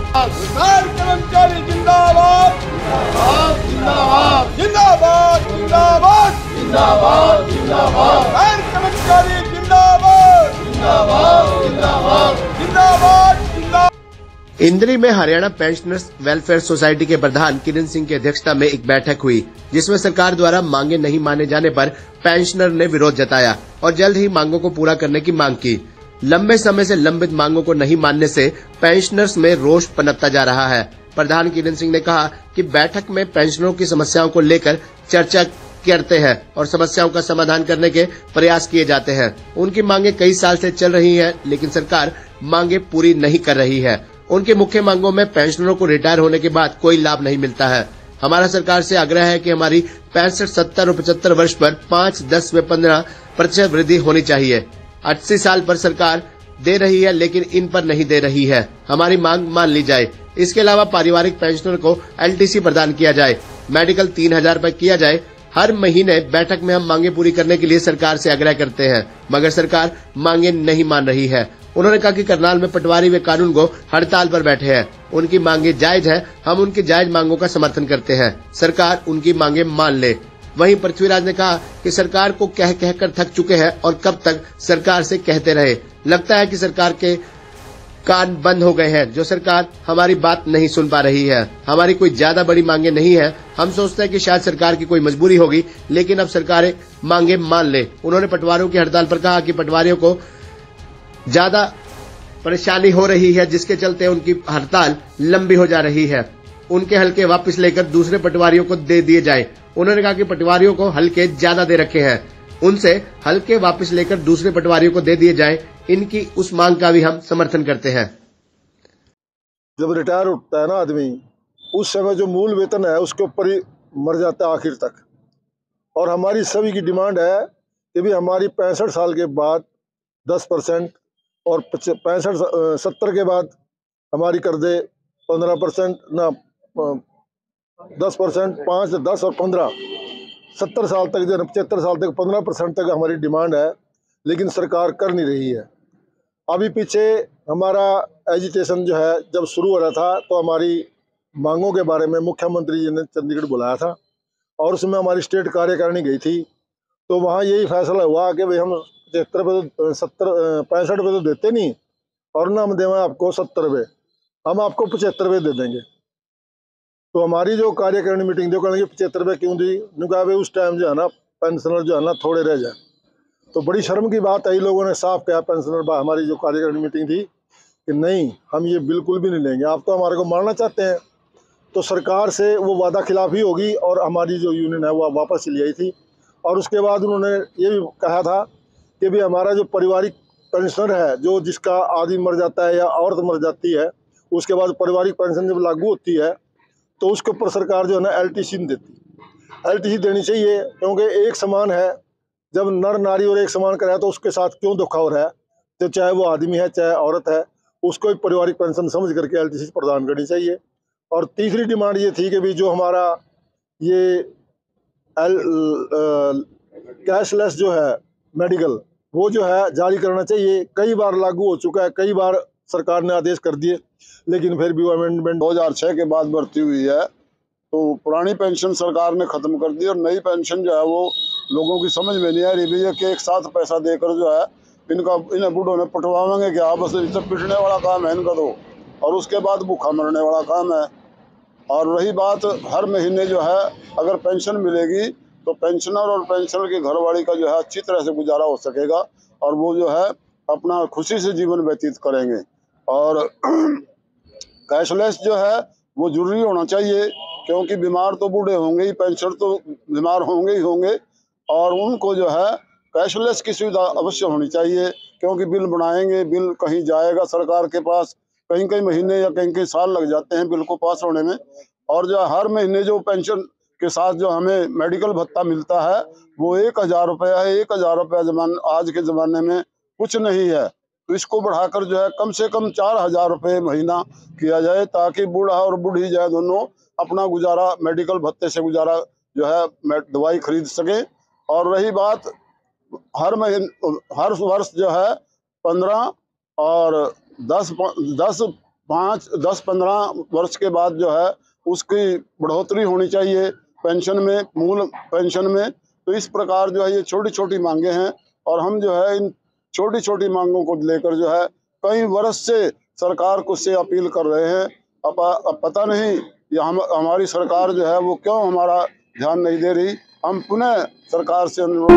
सरकार कर्मचारी जिंदाबाद जिंदाबाद जिंदाबाद जिंदाबाद जिंदाबाद जिंदाबाद सरकार कर्मचारी जिंदाबाद जिंदाबाद जिंदाबाद जिंदाबाद जिंदाबाद। इंद्री में हरियाणा पेंशनर्स वेलफेयर सोसाइटी के प्रधान किरण सिंह की अध्यक्षता में एक बैठक हुई, जिसमें सरकार द्वारा मांगे नहीं माने जाने पर पेंशनर ने विरोध जताया और जल्द ही मांगों को पूरा करने की मांग की। लंबे समय से लंबित मांगों को नहीं मानने से पेंशनर्स में रोष पनपता जा रहा है। प्रधान किरण सिंह ने कहा कि बैठक में पेंशनरों की समस्याओं को लेकर चर्चा करते हैं और समस्याओं का समाधान करने के प्रयास किए जाते हैं। उनकी मांगे कई साल से चल रही है, लेकिन सरकार मांगे पूरी नहीं कर रही है। उनकी मुख्य मांगों में पेंशनरों को रिटायर होने के बाद कोई लाभ नहीं मिलता है। हमारा सरकार से आग्रह है कि हमारी 65, 70 और 75 वर्ष पर 5, 10 व 15% वृद्धि होनी चाहिए। 80 साल पर सरकार दे रही है, लेकिन इन पर नहीं दे रही है। हमारी मांग मान ली जाए। इसके अलावा पारिवारिक पेंशनर को LTC प्रदान किया जाए, मेडिकल 3000 रुपए किया जाए। हर महीने बैठक में हम मांगे पूरी करने के लिए सरकार से आग्रह करते हैं, मगर सरकार मांगे नहीं मान रही है। उन्होंने कहा कि करनाल में पटवारी व कानून को हड़ताल पर बैठे हैं। उनकी मांगे जायज है, हम उनकी जायज मांगों का समर्थन करते हैं। सरकार उनकी मांगे मान ले। वहीं पृथ्वीराज ने कहा कि सरकार को कह कर थक चुके हैं और कब तक सरकार से कहते रहे। लगता है कि सरकार के कान बंद हो गए हैं, जो सरकार हमारी बात नहीं सुन पा रही है। हमारी कोई ज्यादा बड़ी मांगे नहीं है। हम सोचते हैं कि शायद सरकार की कोई मजबूरी होगी, लेकिन अब सरकारें मांगे मान ले। उन्होंने पटवारियों की हड़ताल पर कहा कि पटवारियों को ज्यादा परेशानी हो रही है, जिसके चलते उनकी हड़ताल लंबी हो जा रही है। उनके हल्के वापस लेकर दूसरे पटवारियों को दे दिए जाए। उन्होंने कहा कि पटवारियों को हल्के ज्यादा दे रखे हैं, उनसे हल्के वापस लेकर दूसरे पटवारियों को दे दिए जाए। इनकी उस मांग का भी हम समर्थन करते हैं। जब रिटायर होता है ना आदमी, उस समय जो मूल वेतन है उसके ऊपर ही मर जाता है आखिर तक। और हमारी सभी की डिमांड है कि भी हमारी 65 साल के बाद 10% और 65-70 के बाद हमारी कर दे 15% ना 10%, 5, 10 और 15, 70 साल तक जो 75 साल तक 15% तक हमारी डिमांड है, लेकिन सरकार कर नहीं रही है। अभी पीछे हमारा एजिटेशन जो है जब शुरू हो रहा था, तो हमारी मांगों के बारे में मुख्यमंत्री जी ने चंडीगढ़ बुलाया था और उसमें हमारी स्टेट कार्यकारिणी गई थी। तो वहाँ यही फैसला हुआ कि भाई हम 75 रुपये 65 रुपये तो देते नहीं, और ना हम देवें आपको 70 रुपये, हम आपको 75 रुपये दे देंगे। तो हमारी जो कार्यकारिणी मीटिंग जो करेंगे 75 रुपये क्यों दी, कहा भाई उस टाइम जो है ना पेंशनर जो है ना थोड़े रह जाए। तो बड़ी शर्म की बात है, इन लोगों ने साफ कहा पेंशनर हमारी जो कार्यकारिणी मीटिंग थी कि नहीं, हम ये बिल्कुल भी नहीं लेंगे, आप तो हमारे को मारना चाहते हैं। तो सरकार से वो वादा खिलाफी होगी और हमारी जो यूनियन है वो वापस ले आई थी। और उसके बाद उन्होंने ये भी कहा था कि भी हमारा जो पारिवारिक पेंशनर है, जो जिसका आदमी मर जाता है या औरत मर जाती है, उसके बाद पारिवारिक पेंशन जब लागू होती है तो उसके ऊपर सरकार जो है ना LTC नहीं देती। LTC देनी चाहिए, क्योंकि एक समान है। जब नर नारी और एक समान कराया तो उसके साथ क्यों धोखा हो रहा है? तो चाहे वो आदमी है चाहे औरत है, उसको भी पारिवारिक पेंशन समझ करके LTC प्रदान करनी चाहिए। और तीसरी डिमांड ये थी कि भी जो हमारा ये कैशलेस जो है मेडिकल, वो जो है जारी करना चाहिए। कई बार लागू हो चुका है, कई बार सरकार ने आदेश कर दिए, लेकिन फिर भी अमेंडमेंट 2006 के बाद भर्ती हुई है। तो पुरानी पेंशन सरकार ने खत्म कर दी और नई पेंशन जो है वो लोगों की समझ में नहीं आ रही। भैया कि एक साथ पैसा देकर जो है इन्हें बूढ़ों ने पटवाएंगे क्या? बस इसे पिटने वाला काम है इनका तो, और उसके बाद भूखा मरने वाला काम है। और रही बात हर महीने जो है अगर पेंशन मिलेगी तो पेंशनर और पेंशनर की घरवाली का जो है अच्छी तरह से गुजारा हो सकेगा और वो जो है अपना खुशी से जीवन व्यतीत करेंगे। और कैशलेस जो है वो जरूरी होना चाहिए, क्योंकि बीमार तो बूढ़े होंगे ही, पेंशनर तो बीमार होंगे ही होंगे, और उनको जो है कैशलेस की सुविधा अवश्य होनी चाहिए। क्योंकि बिल बनाएंगे, बिल कहीं जाएगा सरकार के पास, कहीं महीने या कहीं साल लग जाते हैं बिल को पास होने में। और जो हर महीने जो पेंशन के साथ जो हमें मेडिकल भत्ता मिलता है वो 1000 रुपया है। 1000 रुपया आज के ज़माने में कुछ नहीं है। तो इसको बढ़ाकर जो है कम से कम 4000 रुपये महीना किया जाए, ताकि बूढ़ा और बूढ़ी जो है दोनों अपना गुजारा मेडिकल भत्ते से गुजारा जो है दवाई खरीद सके। और रही बात हर वर्ष जो है 15 और 10 5-10-15 वर्ष के बाद जो है उसकी बढ़ोतरी होनी चाहिए पेंशन में, मूल पेंशन में। तो इस प्रकार जो है ये छोटी छोटी मांगे हैं और हम जो है इन छोटी छोटी मांगों को लेकर जो है कई वर्ष से सरकार को से अपील कर रहे हैं। अब पता नहीं ये हमारी सरकार जो है वो क्यों हमारा ध्यान नहीं दे रही। हम पुनः सरकार से अनुरोध